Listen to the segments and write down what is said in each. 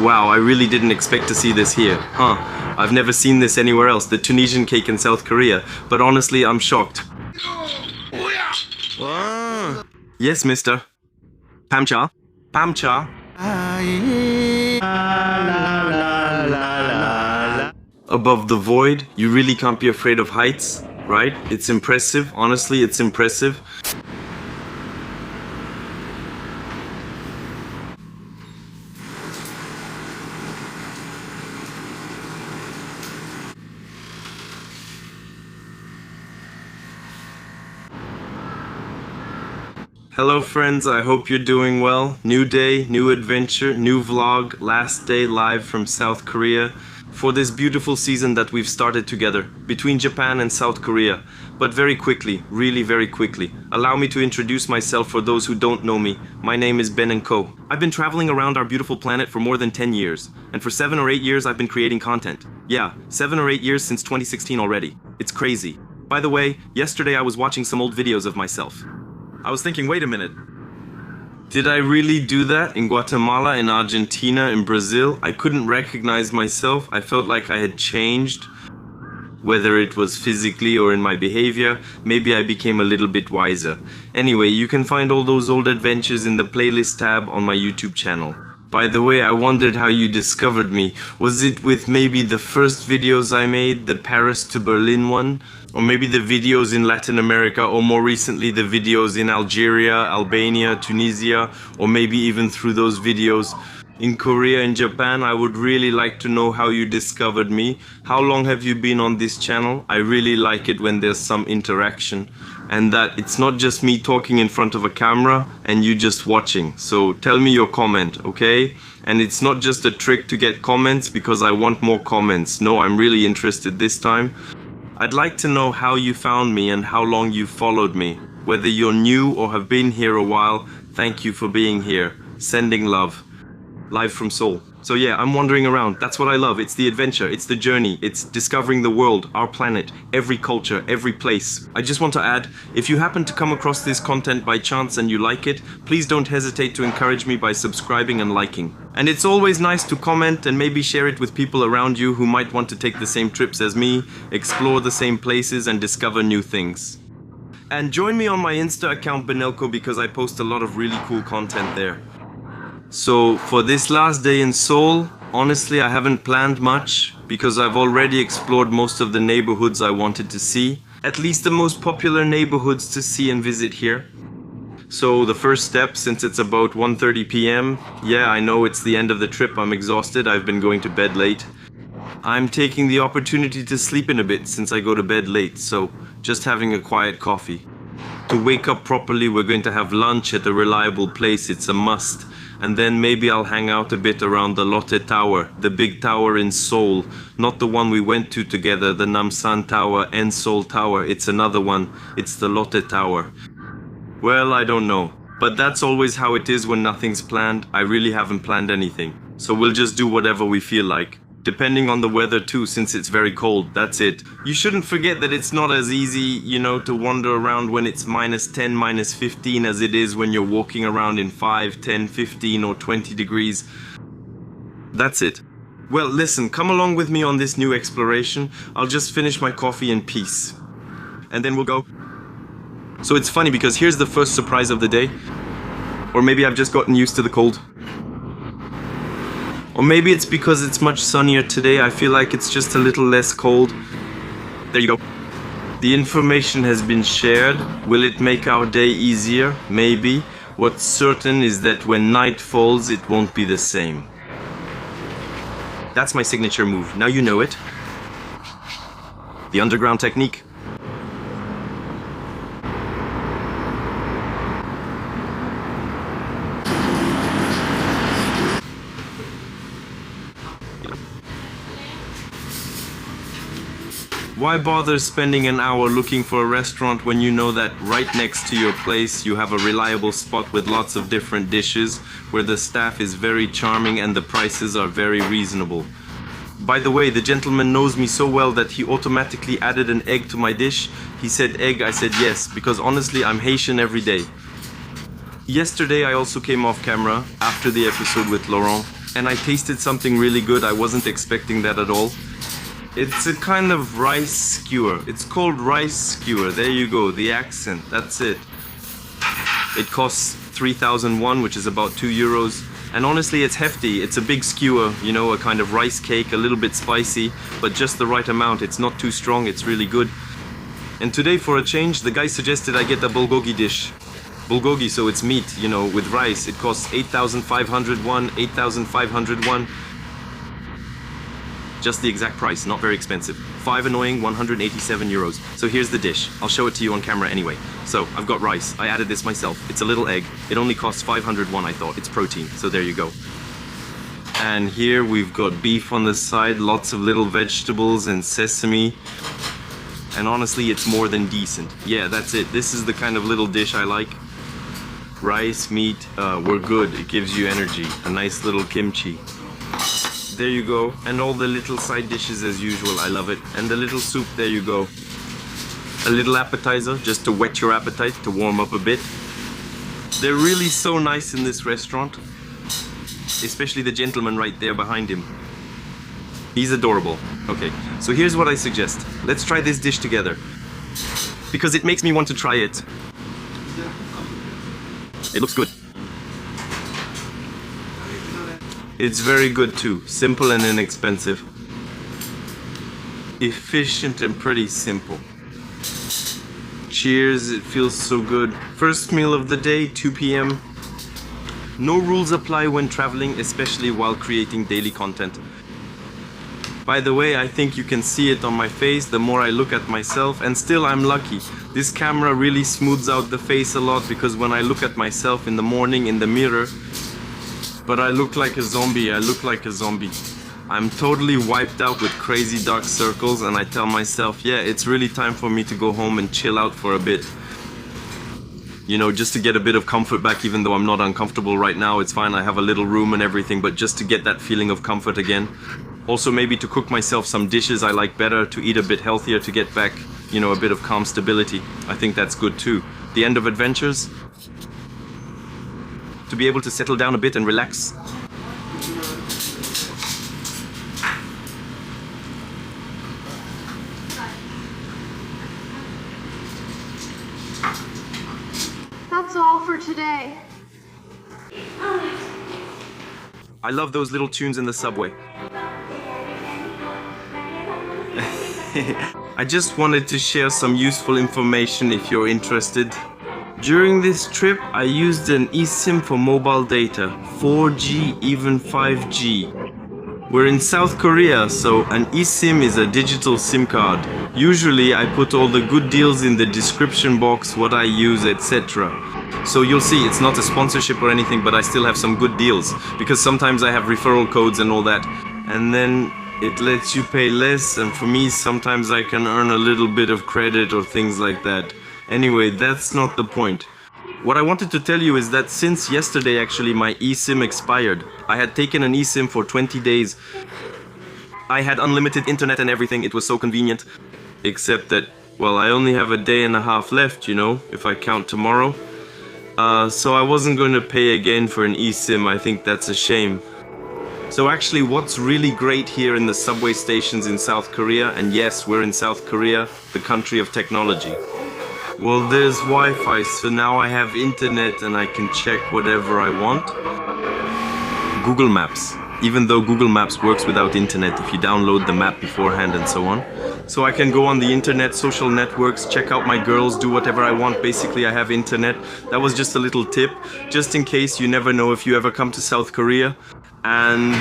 Wow, I really didn't expect to see this here. Huh, I've never seen this anywhere else, the Tunisian cake in South Korea. But honestly, I'm shocked. Yes, mister. Pamcha? Pamcha? Above the void, you really can't be afraid of heights, right? It's impressive, honestly, it's impressive. Hello friends, I hope you're doing well. New day, new adventure, new vlog, last day live from South Korea for this beautiful season that we've started together between Japan and South Korea. But very quickly, really very quickly, allow me to introduce myself for those who don't know me. My name is Ben & Co. I've been traveling around our beautiful planet for more than 10 years. And for 7 or 8 years I've been creating content. Yeah, 7 or 8 years since 2016 already. It's crazy. By the way, yesterday I was watching some old videos of myself. I was thinking, wait a minute. Did I really do that in Guatemala, in Argentina, in Brazil? I couldn't recognize myself. I felt like I had changed. Whether it was physically or in my behavior, maybe I became a little bit wiser. Anyway, you can find all those old adventures in the playlist tab on my YouTube channel. By the way, I wondered how you discovered me. Was it with maybe the first videos I made, the Paris to Berlin one? Or maybe the videos in Latin America, or more recently the videos in Algeria, Albania, Tunisia, or maybe even through those videos in Korea and Japan? I would really like to know how you discovered me. How long have you been on this channel? I really like it when there's some interaction and that it's not just me talking in front of a camera and you just watching. So tell me your comment, okay? And it's not just a trick to get comments because I want more comments. No, I'm really interested this time. I'd like to know how you found me and how long you followed me. Whether you're new or have been here a while, thank you for being here. Sending love. Live from Seoul. So yeah, I'm wandering around. That's what I love. It's the adventure, it's the journey, it's discovering the world, our planet, every culture, every place. I just want to add, if you happen to come across this content by chance and you like it, please don't hesitate to encourage me by subscribing and liking. And it's always nice to comment and maybe share it with people around you who might want to take the same trips as me, explore the same places and discover new things. And join me on my Insta account Benelko because I post a lot of really cool content there. So for this last day in Seoul, honestly I haven't planned much because I've already explored most of the neighborhoods I wanted to see. At least the most popular neighborhoods to see and visit here. So the first step, since it's about 1:30 p.m. Yeah, I know it's the end of the trip, I'm exhausted, I've been going to bed late. I'm taking the opportunity to sleep in a bit since I go to bed late, so just having a quiet coffee. To wake up properly, we're going to have lunch at a reliable place, it's a must. And then maybe I'll hang out a bit around the Lotte Tower, the big tower in Seoul. Not the one we went to together, the Namsan Tower and Seoul Tower. It's another one. It's the Lotte Tower. Well, I don't know. But that's always how it is when nothing's planned. I really haven't planned anything. So we'll just do whatever we feel like. Depending on the weather too, since it's very cold, that's it. You shouldn't forget that it's not as easy, you know, to wander around when it's -10, -15 as it is when you're walking around in 5, 10, 15 or 20 degrees. That's it. Well, listen, come along with me on this new exploration. I'll just finish my coffee in peace. And then we'll go. So it's funny because here's the first surprise of the day. Or maybe I've just gotten used to the cold. Or maybe it's because it's much sunnier today, I feel like it's just a little less cold. There you go. The information has been shared. Will it make our day easier? Maybe. What's certain is that when night falls, it won't be the same. That's my signature move. Now you know it. The underground technique. Why bother spending an hour looking for a restaurant when you know that right next to your place you have a reliable spot with lots of different dishes, where the staff is very charming and the prices are very reasonable. By the way, the gentleman knows me so well that he automatically added an egg to my dish. He said egg, I said yes, because honestly I'm Haitian every day. Yesterday I also came off camera after the episode with Laurent, and I tasted something really good. I wasn't expecting that at all. It's a kind of rice skewer. It's called rice skewer. There you go, the accent, that's it. It costs 3,000 won, which is about 2 euros. And honestly, it's hefty. It's a big skewer, you know, a kind of rice cake, a little bit spicy, but just the right amount. It's not too strong, it's really good. And today, for a change, the guy suggested I get a bulgogi dish. Bulgogi, so it's meat, you know, with rice. It costs 8,500 won, 8,500 won. Just the exact price, not very expensive. 5 annoying 187 euros. So here's the dish. I'll show it to you on camera anyway. So I've got rice. I added this myself. It's a little egg. It only costs 500 won, I thought. It's protein, so there you go. And here we've got beef on the side, lots of little vegetables and sesame. And honestly, it's more than decent. Yeah, that's it. This is the kind of little dish I like. Rice, meat, we're good. It gives you energy. A nice little kimchi. There you go. And all the little side dishes as usual. I love it. And the little soup, there you go. A little appetizer, just to whet your appetite, to warm up a bit. They're really so nice in this restaurant. Especially the gentleman right there behind him. He's adorable. Okay, so here's what I suggest. Let's try this dish together. Because it makes me want to try it. It looks good. It's very good too. Simple and inexpensive. Efficient and pretty simple. Cheers, it feels so good. First meal of the day, 2 p.m. No rules apply when traveling, especially while creating daily content. By the way, I think you can see it on my face the more I look at myself, and still I'm lucky. This camera really smooths out the face a lot, because when I look at myself in the morning in the mirror, but I look like a zombie, I look like a zombie. I'm totally wiped out with crazy dark circles, and I tell myself, yeah, it's really time for me to go home and chill out for a bit. You know, just to get a bit of comfort back, even though I'm not uncomfortable right now. It's fine, I have a little room and everything, but just to get that feeling of comfort again. Also maybe to cook myself some dishes I like better, to eat a bit healthier, to get back, you know, a bit of calm stability. I think that's good too. The end of adventures. To be able to settle down a bit and relax. That's all for today. I love those little tunes in the subway. I just wanted to share some useful information if you're interested. During this trip, I used an eSIM for mobile data, 4G, even 5G. We're in South Korea, so an eSIM is a digital SIM card. Usually, I put all the good deals in the description box, what I use, etc. So you'll see, it's not a sponsorship or anything, but I still have some good deals, because sometimes I have referral codes and all that. And then it lets you pay less, and for me, sometimes I can earn a little bit of credit or things like that. Anyway, that's not the point. What I wanted to tell you is that since yesterday actually my eSIM expired. I had taken an eSIM for 20 days. I had unlimited internet and everything, it was so convenient. Except that, well, I only have a day and a half left, you know, if I count tomorrow. So I wasn't going to pay again for an eSIM. I think that's a shame. So actually what's really great here in the subway stations in South Korea, and yes, we're in South Korea, the country of technology. Well, there's Wi-Fi, so now I have internet and I can check whatever I want. Google Maps, even though Google Maps works without internet if you download the map beforehand and so on. So I can go on the internet, social networks, check out my girls, do whatever I want. Basically, I have internet. That was just a little tip, just in case. You never know if you ever come to South Korea. And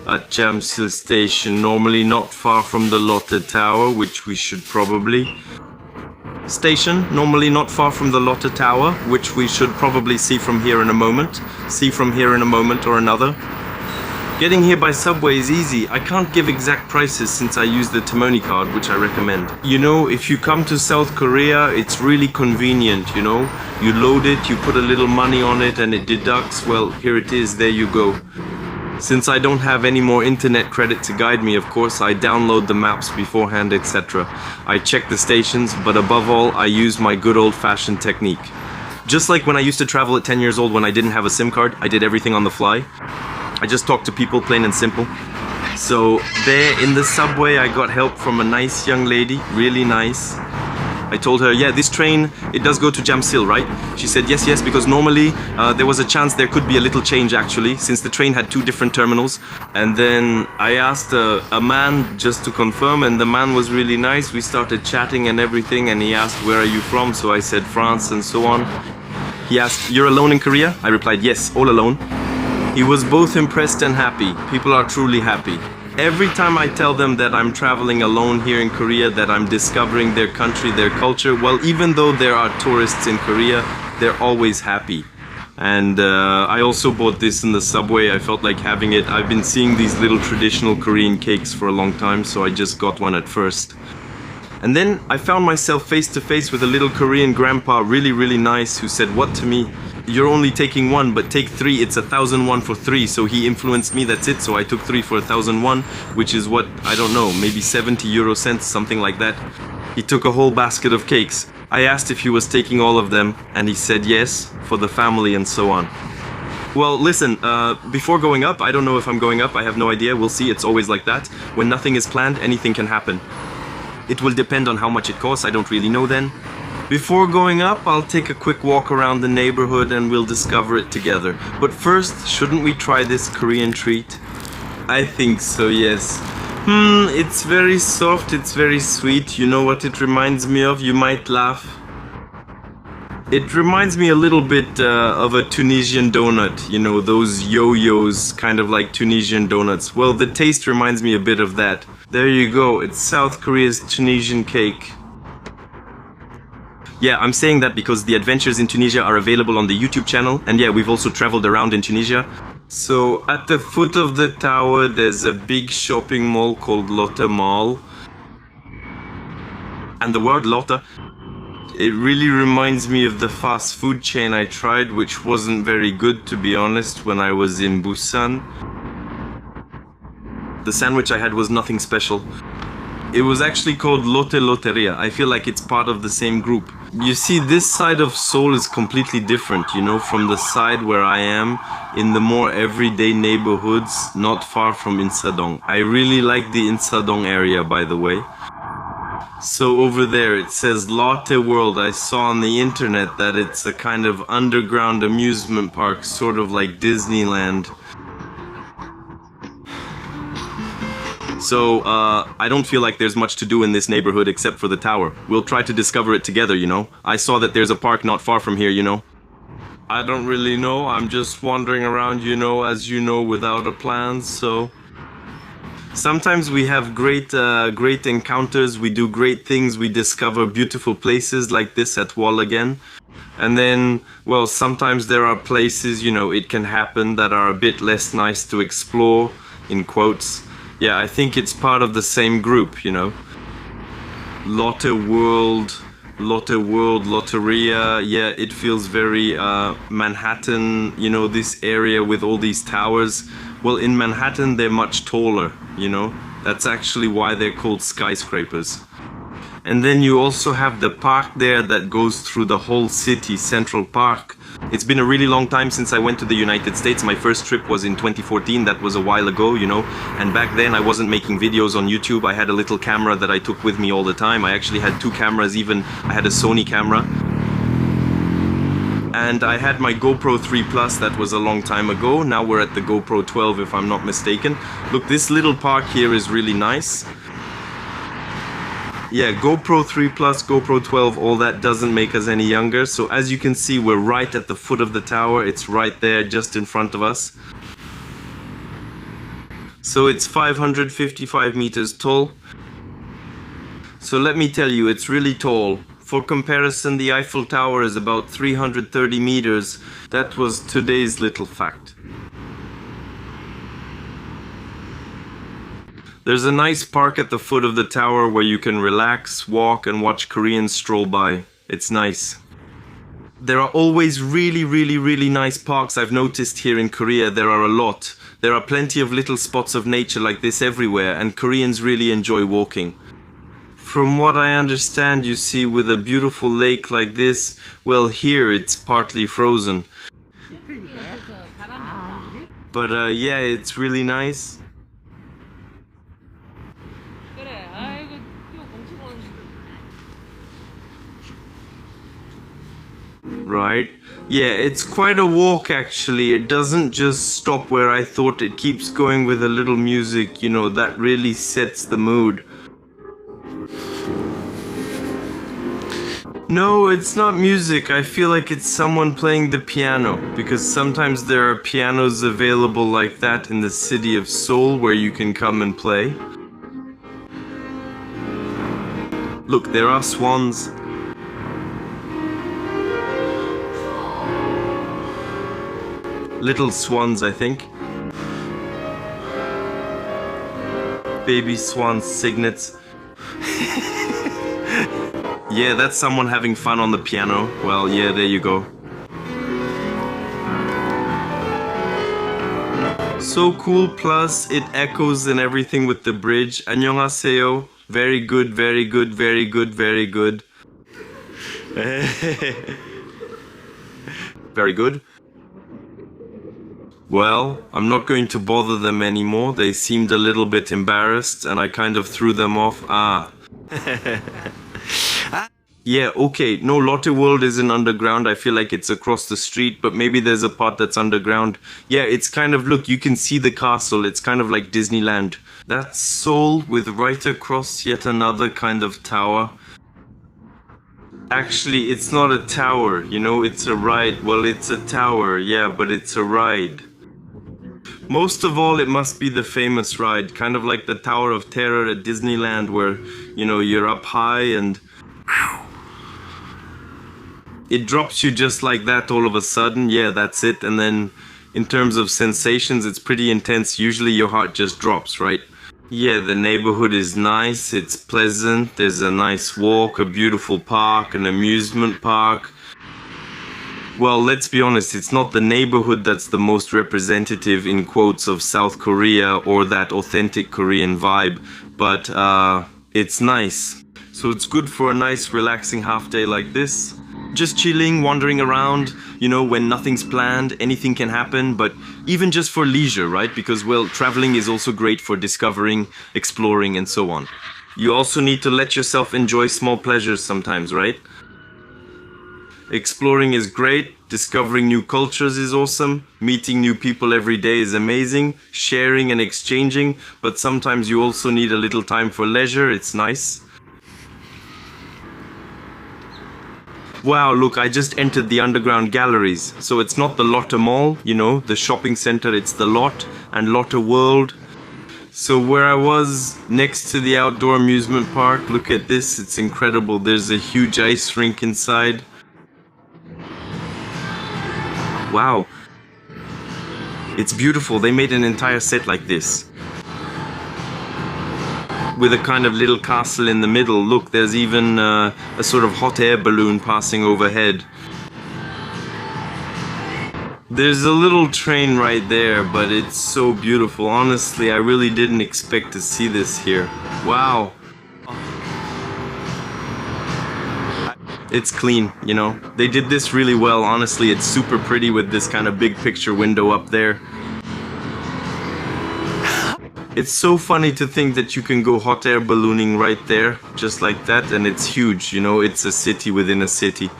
at Jamsil station, normally not far from the Lotte Tower, which we should probably... Station, normally not far from the Lotte Tower, which we should probably see from here in a moment. See from here in a moment or another. Getting here by subway is easy. I can't give exact prices since I use the Timoni card, which I recommend. You know, if you come to South Korea, it's really convenient, you know. You load it, you put a little money on it and it deducts. Well, here it is, there you go. Since I don't have any more internet credit to guide me, of course, I download the maps beforehand, etc. I check the stations, but above all, I use my good old-fashioned technique. Just like when I used to travel at 10 years old when I didn't have a SIM card, I did everything on the fly. I just talked to people, plain and simple. So there in the subway, I got help from a nice young lady, really nice. I told her, yeah, this train, it does go to Jamsil, right? She said, yes, because normally there was a chance there could be a little change actually, since the train had 2 different terminals. And then I asked a man just to confirm, and the man was really nice. We started chatting and everything, and he asked, where are you from? So I said, France, and so on. He asked, you're alone in Korea? I replied, yes, all alone. He was both impressed and happy. People are truly happy. Every time I tell them that I'm traveling alone here in Korea, that I'm discovering their country, their culture, well, even though there are tourists in Korea, they're always happy. And I also bought this in the subway. I felt like having it. I've been seeing these little traditional Korean cakes for a long time, so I just got one at first. And then I found myself face to face with a little Korean grandpa, really nice, who said, what to me? You're only taking 1, but take 3, it's 1,000 won for 3. So he influenced me, that's it. So I took 3 for 1,000 won, which is what, I don't know, maybe 70 euro cents, something like that. He took a whole basket of cakes. I asked if he was taking all of them, and he said yes, for the family and so on. Well, listen, before going up, I don't know if I'm going up, I have no idea, we'll see, it's always like that. When nothing is planned, anything can happen. It will depend on how much it costs, I don't really know then. Before going up, I'll take a quick walk around the neighborhood and we'll discover it together. But first, shouldn't we try this Korean treat? I think so, yes. It's very soft, it's very sweet. You know what it reminds me of? You might laugh. It reminds me a little bit of a Tunisian donut. You know, those yo-yos, kind of like Tunisian donuts. Well, the taste reminds me a bit of that. There you go, it's South Korea's Tunisian cake. Yeah, I'm saying that because the adventures in Tunisia are available on the YouTube channel, and yeah, we've also traveled around in Tunisia. So at the foot of the tower, there's a big shopping mall called Lotte Mall. And the word Lotte, it really reminds me of the fast food chain I tried, which wasn't very good, to be honest, when I was in Busan. The sandwich I had was nothing special. It was actually called Lotte Lotteria. I feel like it's part of the same group. You see, this side of Seoul is completely different, you know, from the side where I am in the more everyday neighborhoods, not far from Insadong. I really like the Insadong area, by the way. So over there it says Lotte World. I saw on the internet that it's a kind of underground amusement park, sort of like Disneyland. So, I don't feel like there's much to do in this neighborhood except for the tower. We'll try to discover it together, you know? I saw that there's a park not far from here, you know? I don't really know, I'm just wandering around, you know, as you know, without a plan, so... Sometimes we have great encounters, we do great things, we discover beautiful places like this at Wall again. And then, well, sometimes there are places, you know, it can happen that are a bit less nice to explore, in quotes. Yeah, I think it's part of the same group, you know. Lotte World, Lotteria, yeah, it feels very Manhattan, you know, this area with all these towers. Well, in Manhattan, they're much taller, you know. That's actually why they're called skyscrapers. And then you also have the park there that goes through the whole city, Central Park. It's been a really long time since I went to the United States. My first trip was in 2014, that was a while ago, you know. And back then I wasn't making videos on YouTube. I had a little camera that I took with me all the time. I actually had 2 cameras even. I had a Sony camera. And I had my GoPro 3 Plus, that was a long time ago. Now we're at the GoPro 12 if I'm not mistaken. Look, this little park here is really nice. Yeah, GoPro 3 Plus, GoPro 12, all that doesn't make us any younger. So as you can see, we're right at the foot of the tower. It's right there, just in front of us. So it's 555 meters tall. So let me tell you, it's really tall. For comparison, the Eiffel Tower is about 330 meters. That was today's little fact. There's a nice park at the foot of the tower where you can relax, walk, and watch Koreans stroll by. It's nice. There are always really nice parks. I've noticed here in Korea there are a lot. There are plenty of little spots of nature like this everywhere, and Koreans really enjoy walking. From what I understand, you see, with a beautiful lake like this, well, here it's partly frozen. But yeah, it's really nice. Right? Yeah, it's quite a walk actually. It doesn't just stop where I thought. It keeps going with a little music, you know, that really sets the mood. No, it's not music. I feel like it's someone playing the piano, because sometimes there are pianos available like that in the city of Seoul where you can come and play. Look, there are swans. Little swans, I think. Baby swans, cygnets. Yeah, that's someone having fun on the piano. Well, yeah, there you go. So cool, plus it echoes and everything with the bridge. 안녕하세요. Very good, very good, very good, very good. Very good. Well, I'm not going to bother them anymore. They seemed a little bit embarrassed and I kind of threw them off. Yeah, okay. No, Lotte World isn't underground. I feel like it's across the street, but maybe there's a part that's underground. Yeah, it's kind of, look, you can see the castle. It's kind of like Disneyland. That's Seoul with right across yet another kind of tower. Actually, it's not a tower, you know, it's a ride. Well, it's a tower, yeah, but it's a ride. Most of all, it must be the famous ride, kind of like the Tower of Terror at Disneyland, where, you know, you're up high and it drops you just like that all of a sudden. Yeah, that's it. And then in terms of sensations, it's pretty intense. Usually your heart just drops, right? Yeah, the neighborhood is nice, it's pleasant, there's a nice walk, a beautiful park, an amusement park. Well, let's be honest, it's not the neighborhood that's the most representative in quotes of South Korea or that authentic Korean vibe, but it's nice. So it's good for a nice relaxing half day like this. Just chilling, wandering around, you know, when nothing's planned, anything can happen, but even just for leisure, right? Because, well, traveling is also great for discovering, exploring, and so on. You also need to let yourself enjoy small pleasures sometimes, right? Exploring is great, discovering new cultures is awesome, meeting new people every day is amazing, sharing and exchanging, but sometimes you also need a little time for leisure, it's nice. Wow, look, I just entered the underground galleries. So it's not the Lotte Mall, you know, the shopping center, it's the Lotte and Lotte World. So where I was next to the outdoor amusement park, look at this, it's incredible. There's a huge ice rink inside. Wow. It's beautiful. They made an entire set like this, with a kind of little castle in the middle. Look, there's even a sort of hot air balloon passing overhead. There's a little train right there, but it's so beautiful. Honestly, I really didn't expect to see this here. Wow. It's clean, you know. They did this really well. Honestly, it's super pretty with this kind of big picture window up there. It's so funny to think that you can go hot air ballooning right there, just like that, and it's huge, you know, it's a city within a city.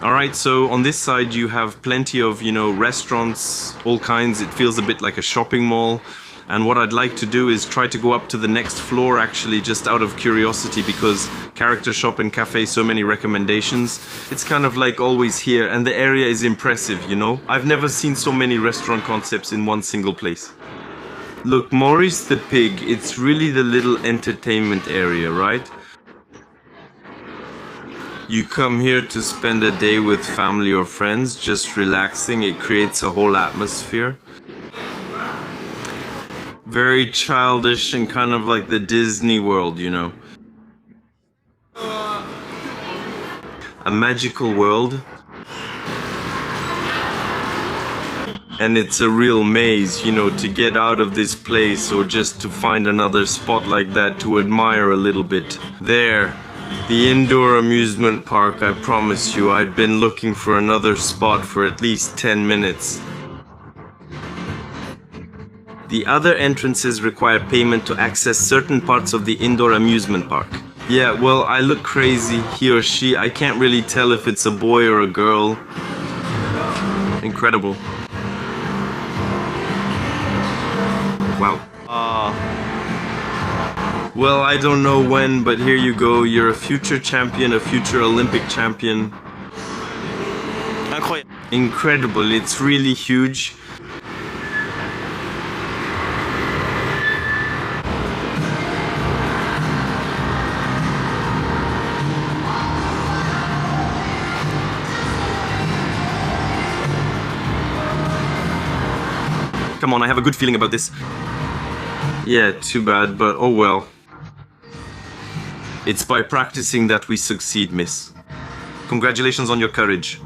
Alright, so on this side you have plenty of, you know, restaurants, all kinds. It feels a bit like a shopping mall. And what I'd like to do is try to go up to the next floor, actually, just out of curiosity, because Character Shop and Cafe, so many recommendations. It's kind of like always here, and the area is impressive, you know. I've never seen so many restaurant concepts in one single place. Look, Maurice the Pig, it's really the little entertainment area, right? You come here to spend a day with family or friends, just relaxing. It creates a whole atmosphere. Very childish and kind of like the Disney World, you know. a magical world. And it's a real maze, you know, to get out of this place or just to find another spot like that to admire a little bit. There, the indoor amusement park, I promise you, I'd been looking for another spot for at least 10 minutes. The other entrances require payment to access certain parts of the indoor amusement park. Yeah, well, I look crazy, he or she, I can't really tell if it's a boy or a girl. Incredible. Wow. Well, I don't know when, but here you go. You're a future champion, a future Olympic champion. Incredible. It's really huge. Come on, I have a good feeling about this. Yeah, too bad, but oh well. It's by practicing that we succeed, miss. Congratulations on your courage.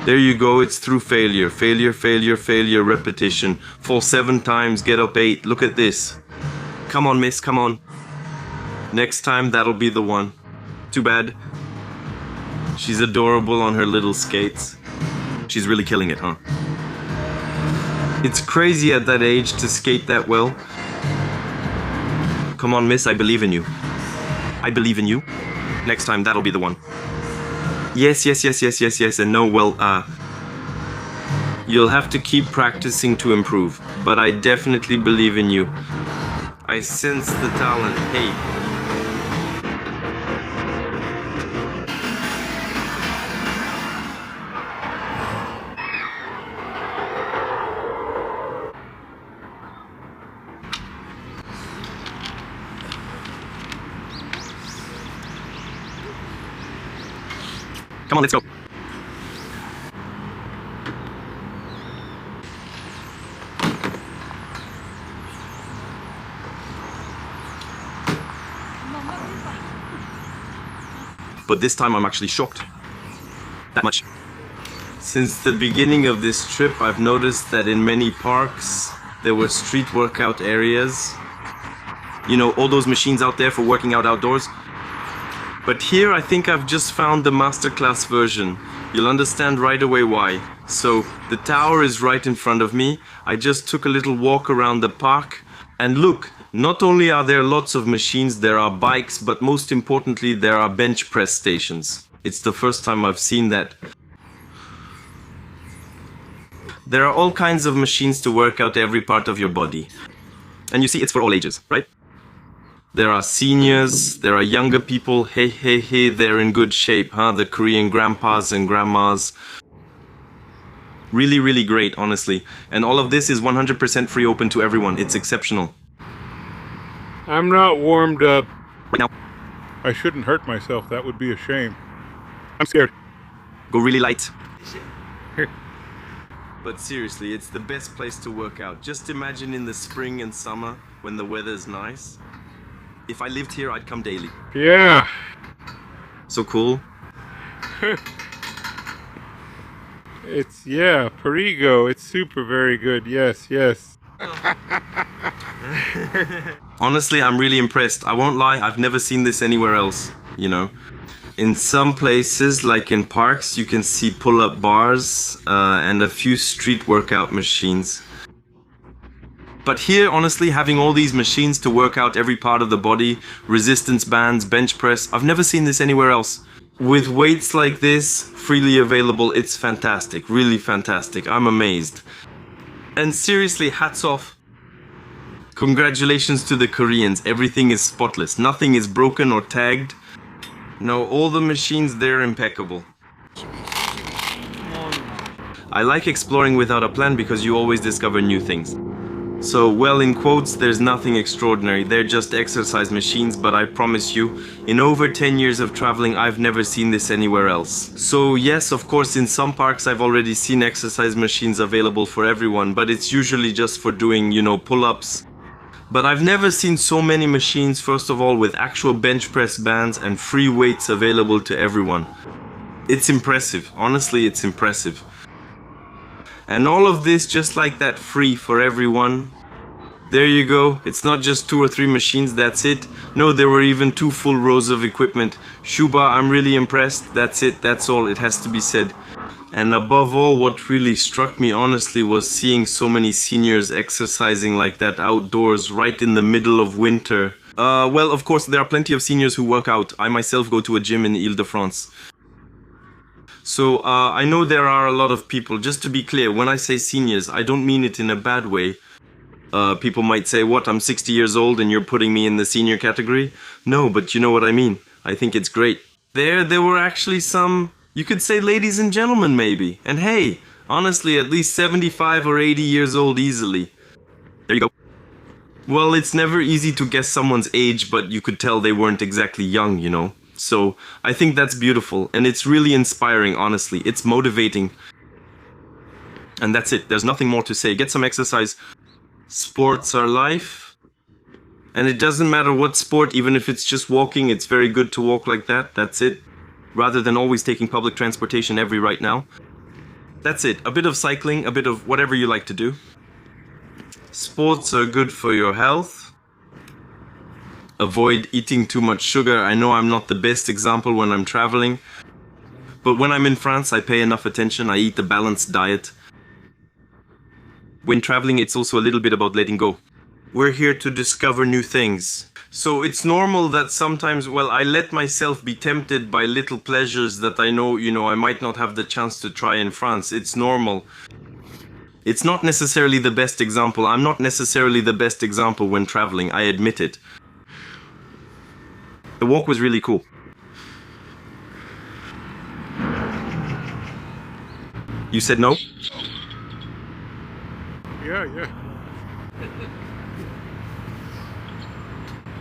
There you go, it's through failure. Failure, failure, failure, repetition. Fall 7 times, get up 8. Look at this. Come on, miss, come on. Next time, that'll be the one. Too bad. She's adorable on her little skates. She's really killing it, huh? It's crazy at that age to skate that well. Come on, miss, I believe in you. I believe in you. Next time, that'll be the one. Yes, yes, yes, yes, yes, yes, and no, well, you'll have to keep practicing to improve, but I definitely believe in you. I sense the talent. Hey. Come on, let's go. But this time I'm actually shocked. That much. Since the beginning of this trip, I've noticed that in many parks, there were street workout areas. You know, all those machines out there for working out outdoors. But here I think I've just found the masterclass version. You'll understand right away why. So the tower is right in front of me. I just took a little walk around the park. And look, not only are there lots of machines, there are bikes, but most importantly, there are bench press stations. It's the first time I've seen that. There are all kinds of machines to work out every part of your body. And you see, it's for all ages, right? There are seniors, there are younger people, hey, hey, hey, they're in good shape, huh? The Korean grandpas and grandmas. Really, really great, honestly. And all of this is 100% free, open to everyone. It's exceptional. I'm not warmed up. Right now. I shouldn't hurt myself, that would be a shame. I'm scared. Go really light. But seriously, it's the best place to work out. Just imagine in the spring and summer when the weather's nice. If I lived here, I'd come daily. Yeah. So cool. It's, yeah, Perigo. It's super very good. Yes, yes. Honestly, I'm really impressed. I won't lie, I've never seen this anywhere else, you know. In some places, like in parks, you can see pull-up bars and a few street workout machines. But here, honestly, having all these machines to work out every part of the body, resistance bands, bench press, I've never seen this anywhere else. With weights like this, freely available, it's fantastic, really fantastic. I'm amazed. And seriously, hats off. Congratulations to the Koreans, everything is spotless, nothing is broken or tagged. No, all the machines, they're impeccable. I like exploring without a plan because you always discover new things. So, well, in quotes, there's nothing extraordinary. They're just exercise machines, but I promise you, in over 10 years of traveling, I've never seen this anywhere else. So, yes, of course, in some parks, I've already seen exercise machines available for everyone, but it's usually just for doing, you know, pull-ups. But I've never seen so many machines, first of all, with actual bench press bands and free weights available to everyone. It's impressive. Honestly, it's impressive. And all of this just like that, free for everyone. There you go. It's not just 2 or 3 machines, that's it. No, there were even 2 full rows of equipment. Shuba, I'm really impressed. That's it, that's all, it has to be said. And above all, what really struck me honestly was seeing so many seniors exercising like that outdoors right in the middle of winter. Well, of course, there are plenty of seniors who work out. I myself go to a gym in Ile-de-France. So I know there are a lot of people. Just to be clear, when I say seniors, I don't mean it in a bad way. People might say, what, I'm 60 years old and you're putting me in the senior category? No, but you know what I mean. I think it's great. There were actually some, you could say ladies and gentlemen maybe. And hey, honestly, at least 75 or 80 years old easily. There you go. Well, it's never easy to guess someone's age, but you could tell they weren't exactly young, you know. So I think that's beautiful and it's really inspiring, honestly. It's motivating. And that's it. There's nothing more to say. Get some exercise. Sports are life. And it doesn't matter what sport, even if it's just walking, it's very good to walk like that. That's it. Rather than always taking public transportation right now. That's it. A bit of cycling, a bit of whatever you like to do. Sports are good for your health. Avoid eating too much sugar. I know I'm not the best example when I'm traveling. But when I'm in France, I pay enough attention. I eat a balanced diet. When traveling, it's also a little bit about letting go. We're here to discover new things. So it's normal that sometimes, well, I let myself be tempted by little pleasures that I know, I might not have the chance to try in France. It's normal. It's not necessarily the best example. I'm not necessarily the best example when traveling. I admit it. The walk was really cool. You said no? Yeah.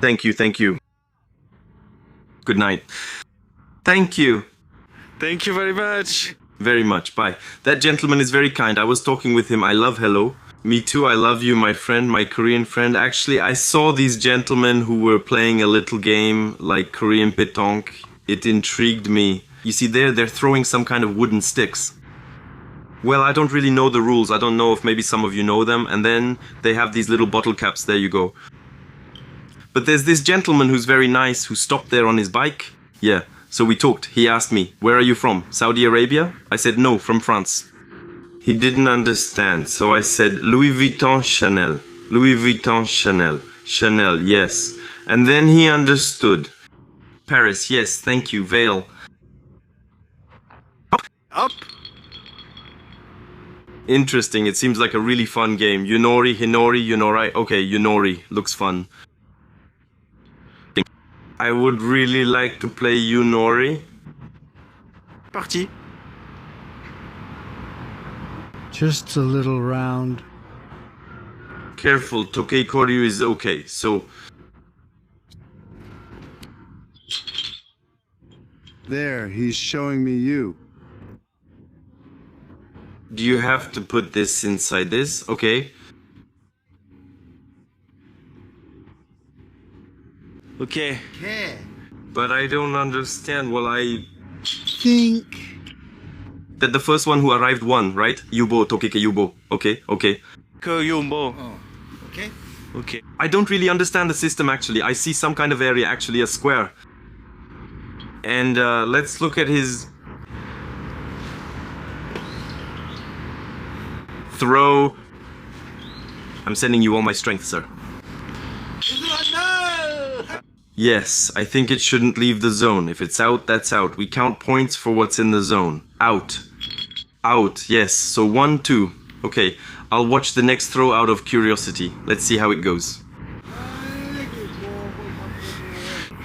Thank you. Good night. Thank you. Thank you very much. Very much. Bye. That gentleman is very kind. I was talking with him. I love hello. Me too. I love you, my friend, my Korean friend. Actually, I saw these gentlemen who were playing a little game like Korean pétanque. It intrigued me. You see, they're throwing some kind of wooden sticks. Well, I don't really know the rules. I don't know if maybe some of you know them. And then they have these little bottle caps. There you go. But there's this gentleman who's very nice who stopped there on his bike. Yeah, so we talked. He asked me, where are you from? Saudi Arabia? I said, no, from France. He didn't understand. So I said, Louis Vuitton, Chanel. Louis Vuitton, Chanel. Chanel, yes. And then he understood. Paris, yes, thank you. Vale. Up. Interesting. It seems like a really fun game. Yunnori, Hinori, Yunnori. Okay, Yunnori. Looks fun. I would really like to play Yunnori. Parti. Just a little round. Careful, Tokei Koryu is okay, so... There, he's showing me you. Do you have to put this inside this? Okay. Okay. But I don't understand. Well, I... Think. That the first one who arrived won, right? Yubo, Tokike Yubo. Okay. Koyumbo. Okay. Okay. I don't really understand the system actually. I see some kind of area, actually a square. And let's look at his... Throw. I'm sending you all my strength, sir. Yes, I think it shouldn't leave the zone. If it's out, that's out. We count points for what's in the zone. Out. Out, yes. So 1, 2. Okay, I'll watch the next throw out of curiosity. Let's see how it goes.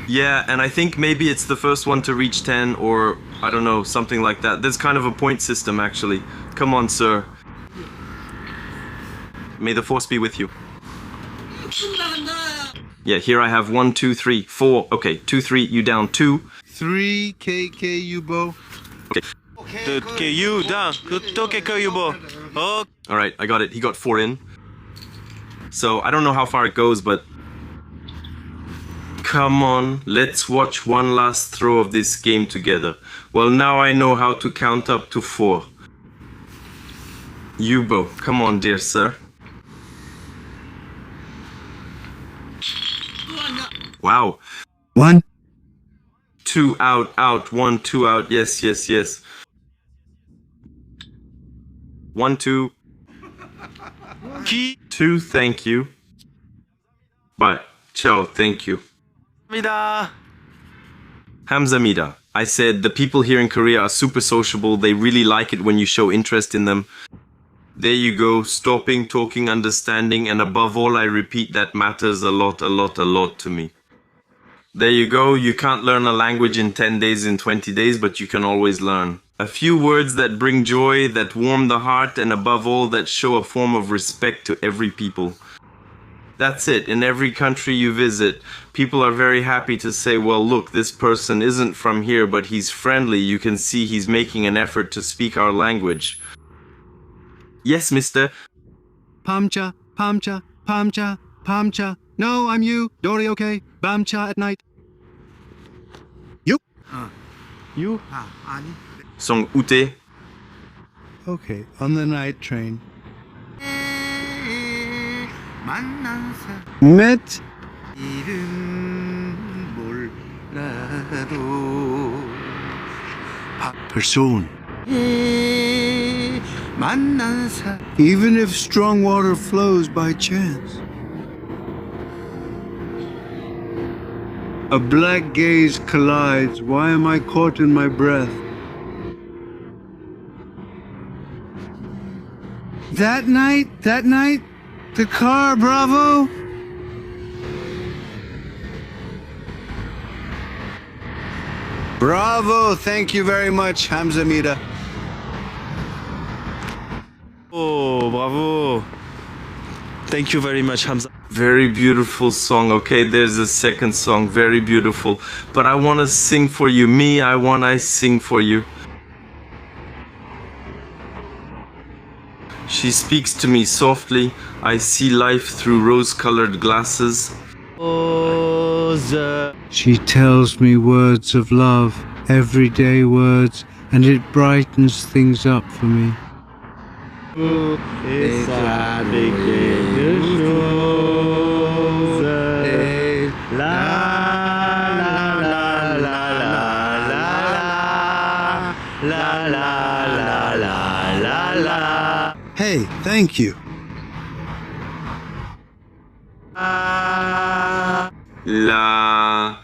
Yeah, and I think maybe it's the first one to reach 10 or, I don't know, something like that. There's kind of a point system, actually. Come on, sir. May the force be with you. Yeah, here I have 1, 2, 3, 4. Okay, 2, 3, you down 2. 3 KK Yubo. Okay. You down. Toke Koyumbo. Oh. Alright, I got it. He got 4 in. So I don't know how far it goes, but come on, let's watch one last throw of this game together. Well, now I know how to count up to 4. Yubo, come on, dear sir. Wow. 1. 2 out, out, 1, 2 out. Yes, yes, yes. 1, 2. 기 2, thank you. Bye. Ciao, thank you. 입니다. Hamzamida. I said the people here in Korea are super sociable. They really like it when you show interest in them. There you go. Stopping, talking, understanding, and above all, I repeat, that matters a lot, a lot, a lot to me. There you go. You can't learn a language in 10 days, in 20 days, but you can always learn. A few words that bring joy, that warm the heart, and above all, that show a form of respect to every people. That's it. In every country you visit, people are very happy to say, well, look, this person isn't from here, but he's friendly. You can see he's making an effort to speak our language. Yes, mister. Pamcha, Pamcha, Pamcha, Pamcha. No, I'm you. Dori, okay? Bamcha at night. You? 유. Song ute. Okay, on the night train. Met. Person. Even if strong water flows by chance. A black gaze collides. Why am I caught in my breath? That night, the car, bravo. Bravo, thank you very much, Hamzamida. 오, bravo. Thank you very much, Hamza. Very beautiful song. Okay, there's a second song. Very beautiful. But I want to sing for you. I sing for you. She speaks to me softly. I see life through rose-colored glasses. She tells me words of love, everyday words, and it brightens things up for me. Hey, thank you. La.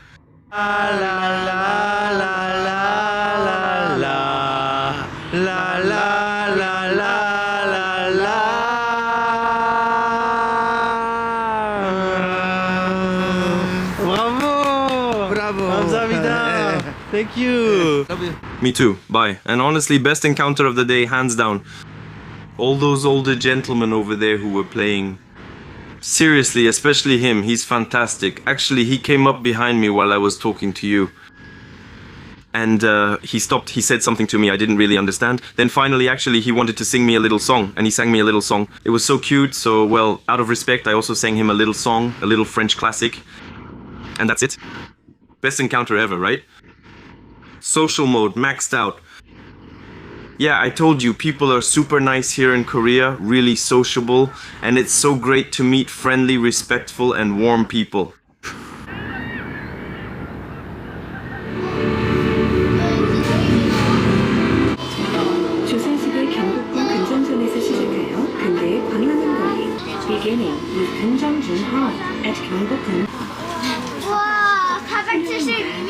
감사합니다. Thank you. Me too. Bye. And honestly, best encounter of the day, hands down. All those older gentlemen over there who were playing. Seriously, especially him. He's fantastic. Actually, he came up behind me while I was talking to you. And he stopped. He said something to me I didn't really understand. Then finally, actually, he wanted to sing me a little song. And he sang me a little song. It was so cute. So, well, out of respect, I also sang him a little song. A little French classic. And that's it. Best encounter ever, right? Social mode, maxed out. Yeah, I told you, people are super nice here in Korea, really sociable, and it's so great to meet friendly, respectful, and warm people. 주사식을 경복궁 근정전에서 시작하여 근대에 관람하는 거리. Beginning with 근정준 Hall at 경복궁. 우와, 472m.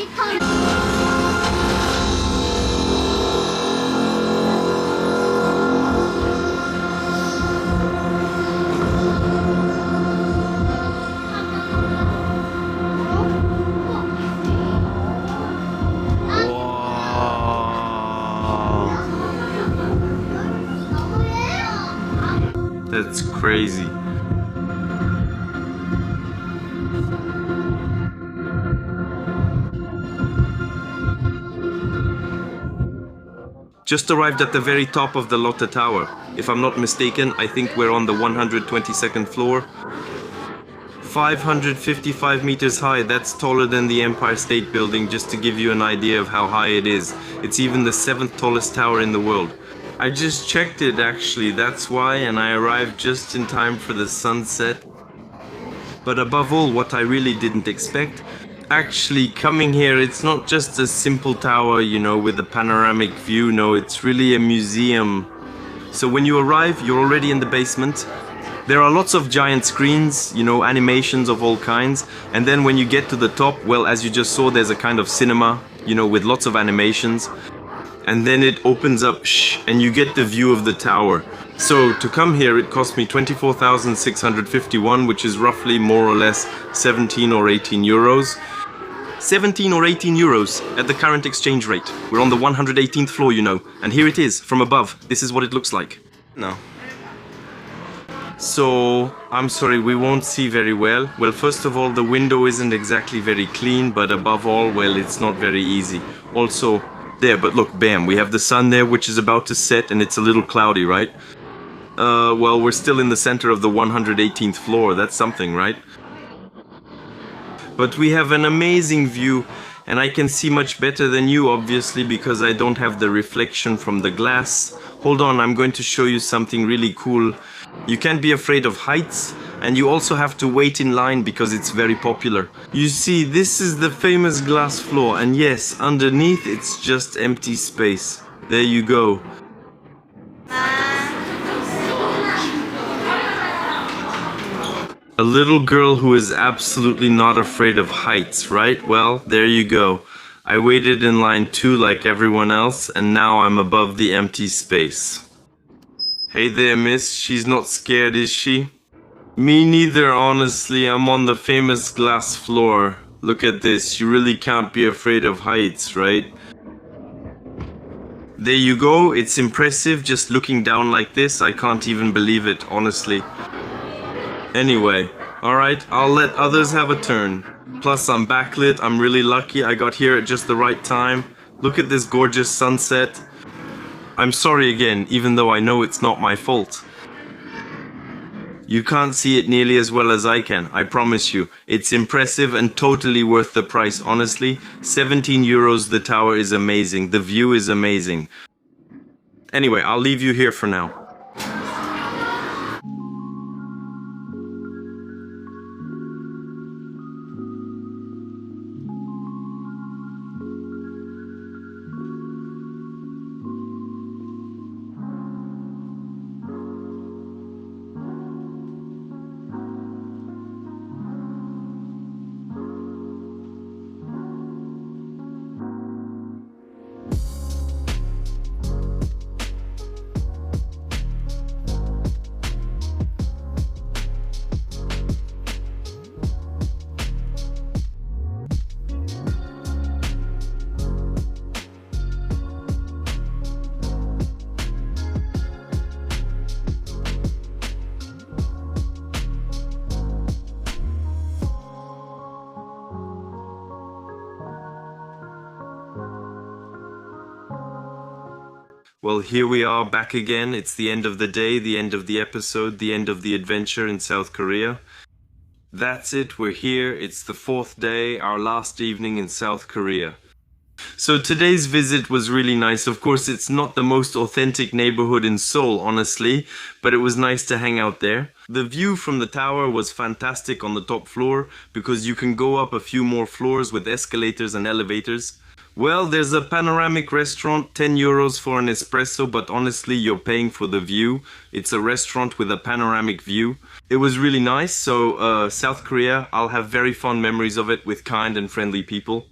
That's crazy. Just arrived at the very top of the Lotte Tower. If I'm not mistaken, I think we're on the 122nd floor. 555 meters high, that's taller than the Empire State Building, just to give you an idea of how high it is. It's even the 7th tallest tower in the world. I just checked it actually, that's why, and I arrived just in time for the sunset. But above all, what I really didn't expect, actually coming here, it's not just a simple tower, you know, with a panoramic view. No, it's really a museum. So when you arrive, you're already in the basement. There are lots of giant screens, you know, animations of all kinds. And then when you get to the top, well, as you just saw, there's a kind of cinema, you know, with lots of animations. And then it opens up, and you get the view of the tower. So to come here, it cost me 24,651, which is roughly more or less 17 or 18 euros. 17 or 18 euros at the current exchange rate. We're on the 118th floor, you know. And here it is, from above. This is what it looks like. No. So, I'm sorry, we won't see very well. Well, first of all, the window isn't exactly very clean, but above all, well, it's not very easy. Also, there, but look, bam, we have the sun there, which is about to set, and it's a little cloudy, right? Well, we're still in the center of the 118th floor. That's something, right? But we have an amazing view, and I can see much better than you, obviously, because I don't have the reflection from the glass. Hold on, I'm going to show you something really cool. You can't be afraid of heights, and you also have to wait in line because it's very popular. You see, this is the famous glass floor, and yes, underneath it's just empty space. There you go. A little girl who is absolutely not afraid of heights, right? Well, there you go. I waited in line too like everyone else, and now I'm above the empty space. Hey there, miss. She's not scared, is she? Me neither, honestly. I'm on the famous glass floor. Look at this. You really can't be afraid of heights, right? There you go. It's impressive just looking down like this. I can't even believe it, honestly. Anyway, alright, I'll let others have a turn. Plus, I'm backlit. I'm really lucky. I got here at just the right time. Look at this gorgeous sunset. I'm sorry again, even though I know it's not my fault. You can't see it nearly as well as I can, I promise you. It's impressive and totally worth the price, honestly. 17 euros, the tower is amazing. The view is amazing. Anyway, I'll leave you here for now. Well, here we are back again. It's the end of the day, the end of the episode, the end of the adventure in South Korea. That's it, we're here. It's the 4th day, our last evening in South Korea. So today's visit was really nice. Of course, it's not the most authentic neighborhood in Seoul, honestly, but it was nice to hang out there. The view from the tower was fantastic on the top floor because you can go up a few more floors with escalators and elevators. Well, there's a panoramic restaurant, 10 euros for an espresso, but honestly, you're paying for the view. It's a restaurant with a panoramic view. It was really nice, so South Korea, I'll have very fond memories of it with kind and friendly people.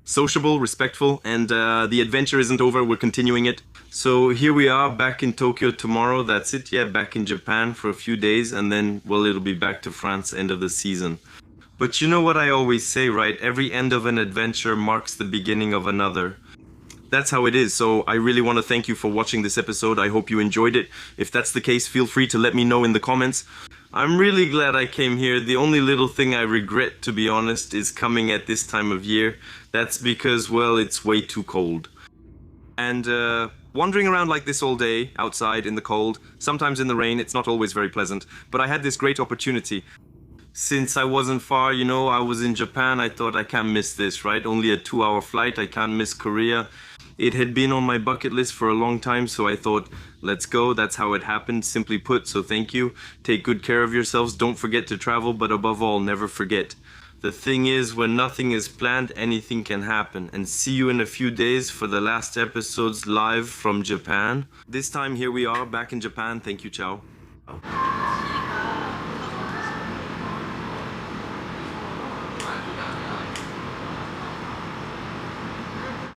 Sociable, respectful, and the adventure isn't over, we're continuing it. So here we are, back in Tokyo tomorrow, that's it, yeah, back in Japan for a few days, and then, well, it'll be back to France, end of the season. But you know what I always say, right? Every end of an adventure marks the beginning of another. That's how it is, so I really want to thank you for watching this episode. I hope you enjoyed it. If that's the case, feel free to let me know in the comments. I'm really glad I came here. The only little thing I regret, to be honest, is coming at this time of year. That's because, well, it's way too cold. And wandering around like this all day, outside in the cold, sometimes in the rain, it's not always very pleasant. But I had this great opportunity. Since I wasn't far, you know, I was in Japan, I thought I can't miss this, right? Only a 2-hour flight, I can't miss Korea. It had been on my bucket list for a long time, so I thought, let's go. That's how it happened, simply put, so thank you. Take good care of yourselves, don't forget to travel, but above all, never forget. The thing is, when nothing is planned, anything can happen. And see you in a few days for the last episodes live from Japan. This time, here we are, back in Japan. Thank you, ciao.